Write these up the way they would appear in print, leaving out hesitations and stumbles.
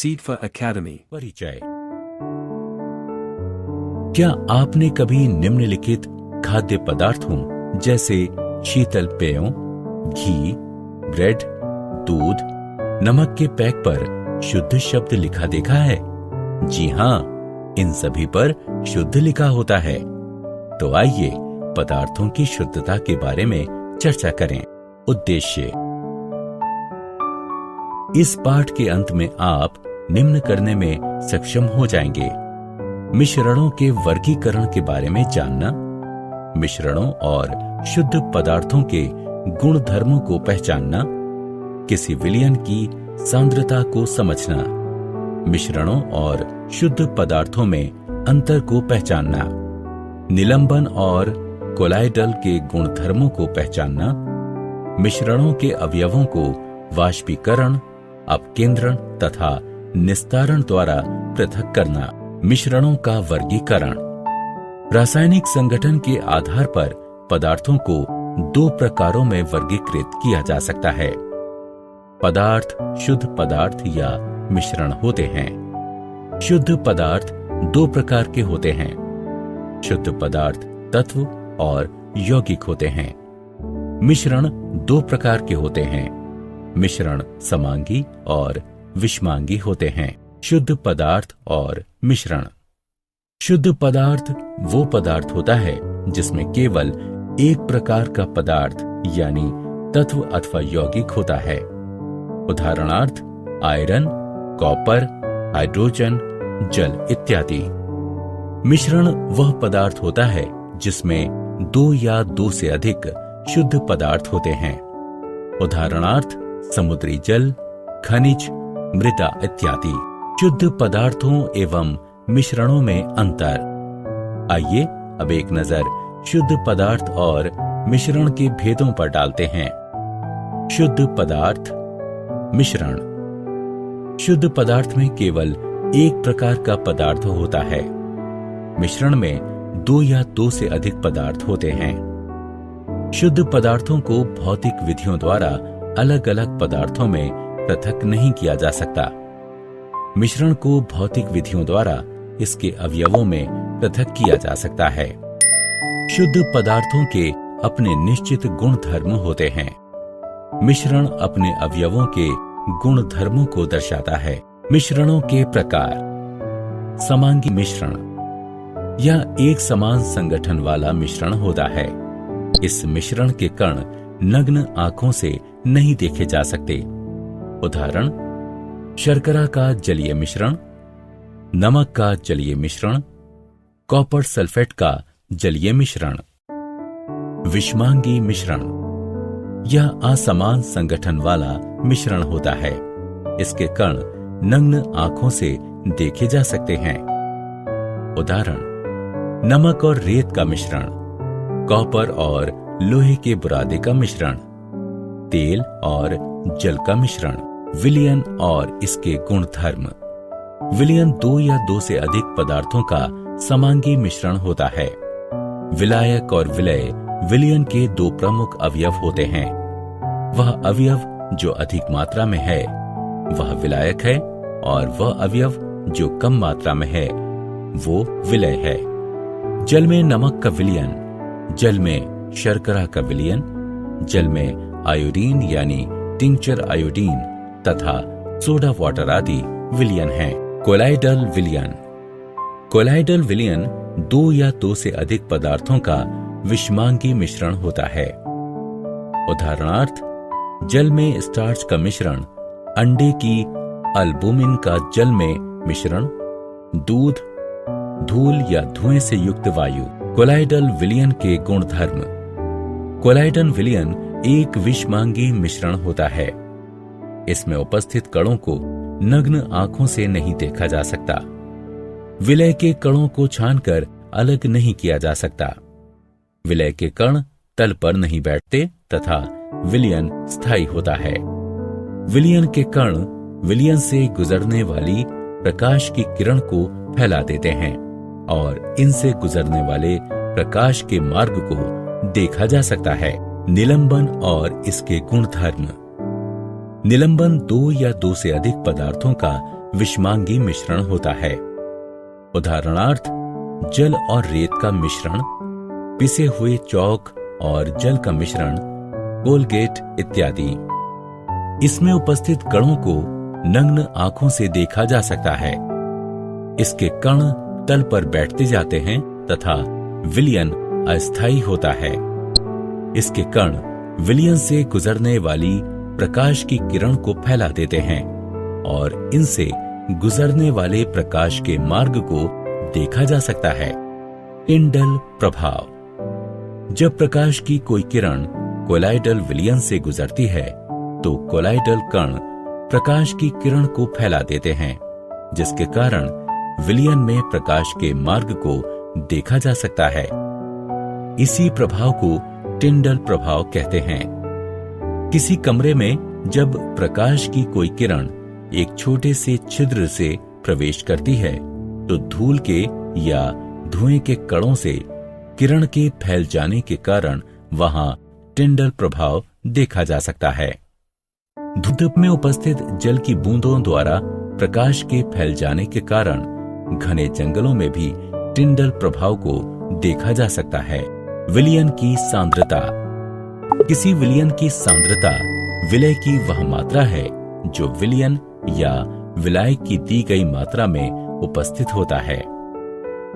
Seedfa Academy। परिचय। क्या आपने कभी निम्नलिखित खाद्य पदार्थों जैसे शीतल पेयों, घी, ब्रेड, दूध, नमक के पैक पर शुद्ध शब्द लिखा देखा है? जी हाँ, इन सभी पर शुद्ध लिखा होता है। तो आइए पदार्थों की शुद्धता के बारे में चर्चा करें। उद्देश्य। इस पाठ के अंत में आप निम्न करने में सक्षम हो जाएंगे: मिश्रणों के वर्गीकरण के बारे में जानना, मिश्रणों और शुद्ध पदार्थों के गुण धर्मों को पहचानना, किसी विलयन की सांद्रता को समझना, मिश्रणों और शुद्ध पदार्थों में अंतर को पहचानना, निलंबन और कोलाइडल के गुण धर्मों को पहचानना, मिश्रणों के अवयवों को वाष्पीकरण, अपकेंद्रण तथा निस्तारण द्वारा पृथक करना। मिश्रणों का वर्गीकरण। रासायनिक संगठन के आधार पर पदार्थों को दो प्रकारों में वर्गीकृत किया जा सकता है। पदार्थ शुद्ध पदार्थ या मिश्रण होते हैं। शुद्ध पदार्थ दो प्रकार के होते हैं। शुद्ध पदार्थ तत्व और यौगिक होते हैं। मिश्रण दो प्रकार के होते हैं। मिश्रण समांगी और विषमांगी होते हैं। शुद्ध पदार्थ और मिश्रण। शुद्ध पदार्थ वो पदार्थ होता है जिसमें केवल एक प्रकार का पदार्थ यानी तत्व अथवा यौगिक होता है। उदाहरणार्थ आयरन, कॉपर, हाइड्रोजन, जल इत्यादि। मिश्रण वह पदार्थ होता है जिसमें दो या दो से अधिक शुद्ध पदार्थ होते हैं। उदाहरणार्थ समुद्री जल, खनिज, मृदा इत्यादि। शुद्ध पदार्थों एवं मिश्रणों में अंतर। आइए अब एक नजर शुद्ध पदार्थ और मिश्रण के भेदों पर डालते हैं। शुद्ध पदार्थ, मिश्रण। शुद्ध पदार्थ में केवल एक प्रकार का पदार्थ होता है। मिश्रण में दो या दो से अधिक पदार्थ होते हैं। शुद्ध पदार्थों को भौतिक विधियों द्वारा अलग अलग पदार्थों में पृथक नहीं किया जा सकता। मिश्रण को भौतिक विधियों द्वारा इसके अवयवों में पृथक किया जा सकता है। शुद्ध पदार्थों के अपने निश्चित गुण धर्म होते हैं। मिश्रण अपने अवयवों के गुण धर्मों को दर्शाता है। मिश्रणों के प्रकार। समांगी मिश्रण। यह एक समान संगठन वाला मिश्रण होता है। इस मिश्रण के कण नग्न आंखों से नहीं देखे जा सकते। उदाहरण शर्करा का जलीय मिश्रण, नमक का जलीय मिश्रण, कॉपर सल्फेट का जलीय मिश्रण। विषमांगी मिश्रण। यह असमान संगठन वाला मिश्रण होता है। इसके कण नग्न आंखों से देखे जा सकते हैं। उदाहरण नमक और रेत का मिश्रण, कॉपर और लोहे के बुरादे का मिश्रण, तेल और जल का मिश्रण। विलयन और इसके गुण धर्म। विलयन दो या दो से अधिक पदार्थों का समांगी मिश्रण होता है। विलायक और विलय विलयन के दो प्रमुख अवयव होते हैं। वह अवयव जो अधिक मात्रा में है वह विलायक है और वह अवयव जो कम मात्रा में है वो विलय है। जल में नमक का विलयन, जल में शर्करा का विलयन, जल में आयोडीन यानी टिंचर आयोडीन तथा सोडा वाटर आदि विलयन हैं। कोलाइडल विलयन। कोलाइडल विलयन दो या दो से अधिक पदार्थों का विषमांगी मिश्रण होता है। उदाहरणार्थ जल में स्टार्च का मिश्रण, अंडे की अल्बुमिन का जल में मिश्रण, दूध, धूल या धुएं से युक्त वायु। कोलाइडल विलयन के गुण धर्म। कोलाइडल विलयन एक विषमांगी मिश्रण होता है। इसमें उपस्थित कणों को नग्न आंखों से नहीं देखा जा सकता। विलय के कणों को छानकर अलग नहीं किया जा सकता। विलय के कण तल पर नहीं बैठते तथा विलयन स्थायी होता है। विलयन के कण विलयन से गुजरने वाली प्रकाश की किरण को फैला देते हैं और इनसे गुजरने वाले प्रकाश के मार्ग को देखा जा सकता है। निलंबन और इसके गुण धर्म। निलंबन दो या दो से अधिक पदार्थों का विषमांगी मिश्रण होता है। उदाहरणार्थ, जल और रेत का मिश्रण, पिसे हुए चौक और जल का मिश्रण, कोलगेट इत्यादि। इसमें उपस्थित कणों को नग्न आंखों से देखा जा सकता है। इसके कण तल पर बैठते जाते हैं तथा विलयन अस्थायी होता है। इसके कण विलयन से गुजरने वाली प्रकाश की किरण को फैला देते हैं और इनसे गुजरने वाले प्रकाश के मार्ग को देखा जा सकता है। टिंडल प्रभाव। जब प्रकाश की कोई किरण कोलाइडल विलयन से गुजरती है तो कोलाइडल कण प्रकाश की किरण को फैला देते हैं, जिसके कारण विलयन में प्रकाश के मार्ग को देखा जा सकता है। इसी प्रभाव को टिंडल प्रभाव कहते हैं। किसी कमरे में जब प्रकाश की कोई किरण एक छोटे से छिद्र से प्रवेश करती है तो धूल के या धुएं के कणों से किरण के फैल जाने के कारण वहां टिंडल प्रभाव देखा जा सकता है। धूप में उपस्थित जल की बूंदों द्वारा प्रकाश के फैल जाने के कारण घने जंगलों में भी टिंडल प्रभाव को देखा जा सकता है। विलयन की सांद्रता। किसी विलयन की सांद्रता विलय की वह मात्रा है जो विलयन या विलायक की दी गई मात्रा में उपस्थित होता है।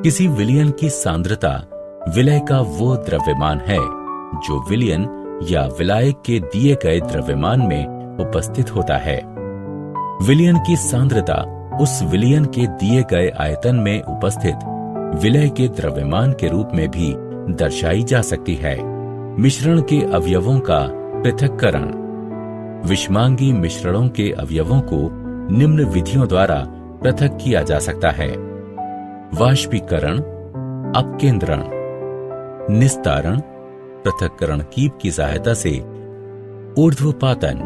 किसी विलयन की सांद्रता विलय का वो द्रव्यमान है जो विलयन या विलायक के दिए गए द्रव्यमान में उपस्थित होता है। विलयन की सांद्रता उस विलयन के दिए गए आयतन में उपस्थित विलय के द्रव्यमान के रूप में भी दर्शाई जा सकती है। मिश्रण के अवयवों का पृथक्करण। विषमांगी मिश्रणों के अवयवों को निम्न विधियों द्वारा पृथक किया जा सकता है। वाष्पीकरण, अपकेंद्रण, निस्तारण, पृथक्करण कीप की सहायता से ऊर्ध्वपातन,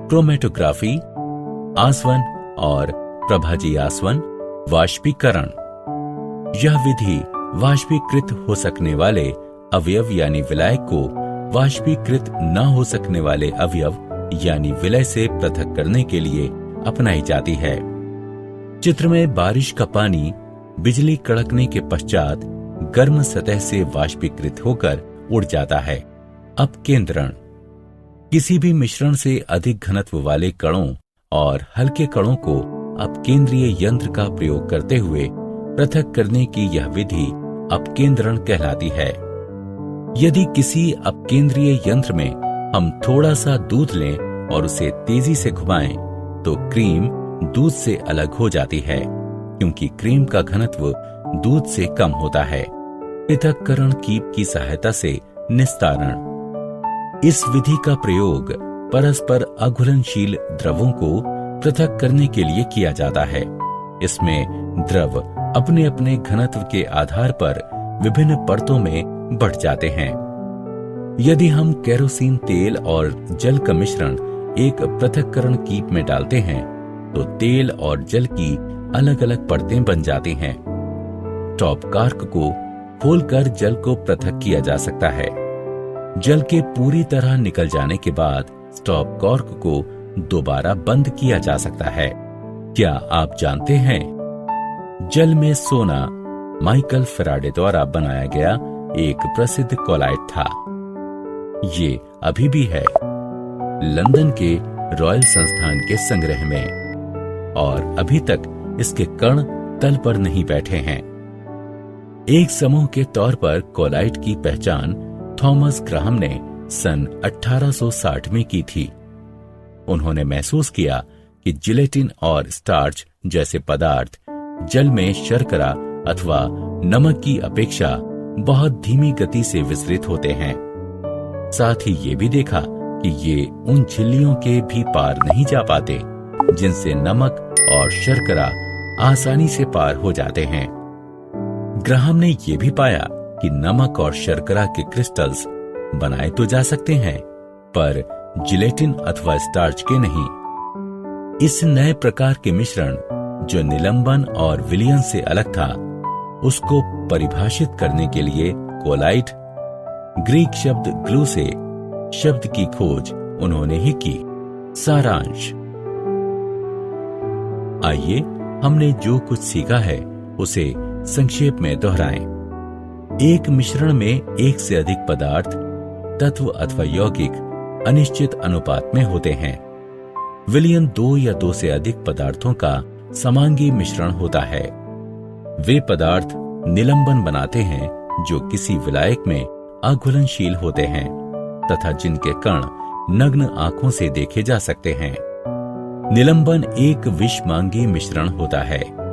क्रोमेटोग्राफी, आसवन और प्रभाजी आसवन, वाष्पीकरण। यह विधि वाष्पीकृत हो सकने वाले अवयव यानी विलायक को वाष्पीकृत न हो सकने वाले अवयव यानी विलय से पृथक करने के लिए अपनाई जाती है। चित्र में बारिश का पानी बिजली कड़कने के पश्चात गर्म सतह से वाष्पीकृत होकर उड़ जाता है। अपकेंद्रण। किसी भी मिश्रण से अधिक घनत्व वाले कणों और हल्के कणों को अपकेंद्रीय यंत्र का प्रयोग करते हुए पृथक करने की यह विधि अपकेंद्रण कहलाती है। यदि किसी अपकेंद्रीय यंत्र में हम थोड़ा सा दूध लें और उसे तेजी से घुमाएं तो क्रीम दूध से अलग हो जाती है, क्योंकि क्रीम का घनत्व दूध से कम होता है। पृथक्करण कीप की सहायता से निस्तारण। इस विधि का प्रयोग परस्पर अघुलनशील द्रवों को पृथक करने के लिए किया जाता है। इसमें द्रव अपने अपने घनत्व के आधार पर विभिन्न परतों में बढ़ जाते हैं। यदि हम केरोसिन तेल और जल का मिश्रण एक पृथक्करण कीप में डालते हैं तो तेल और जल की अलग अलग परतें बन जाती हैं। टॉप कॉर्क को खोलकर जल को पृथक किया जा सकता है। जल के पूरी तरह निकल जाने के बाद स्टॉप कॉर्क को दोबारा बंद किया जा सकता है। क्या आप जानते हैं, जल में सोना माइकल फैराडे द्वारा बनाया गया एक प्रसिद्ध कोलाइट था। ये अभी भी है लंदन के रॉयल संस्थान के संग्रह में और अभी तक इसके कण तल पर नहीं बैठे हैं। एक समूह के तौर पर कोलाइट की पहचान थॉमस ग्राहम ने सन 1860 में की थी। उन्होंने महसूस किया कि जिलेटिन और स्टार्च जैसे पदार्थ जल में शर्करा अथवा नमक की अपेक्षा बहुत धीमी गति से विसरित होते हैं। साथ ही ये भी देखा कि ये उन झिल्लियों के भी पार नहीं जा पाते जिनसे नमक और शर्करा आसानी से पार हो जाते हैं। ग्राहम ने ये भी पाया कि नमक और शर्करा के क्रिस्टल्स बनाए तो जा सकते हैं, पर जिलेटिन अथवा स्टार्च के नहीं। इस नए प्रकार के मिश्रण जो निलंबन और विलयन से अलग था, उसको परिभाषित करने के लिए कोलाइट, ग्रीक शब्द ग्लू से शब्द की खोज उन्होंने ही की। सारांश। आइए हमने जो कुछ सीखा है उसे संक्षेप में दोहराएं। एक मिश्रण में एक से अधिक पदार्थ, तत्व अथवा यौगिक अनिश्चित अनुपात में होते हैं। विलयन 2 या 2 से अधिक पदार्थों का समांगी मिश्रण होता है। वे पदार्थ निलंबन बनाते हैं जो किसी विलायक में अघुलनशील होते हैं तथा जिनके कण नग्न आंखों से देखे जा सकते हैं। निलंबन एक विषमांगी मिश्रण होता है।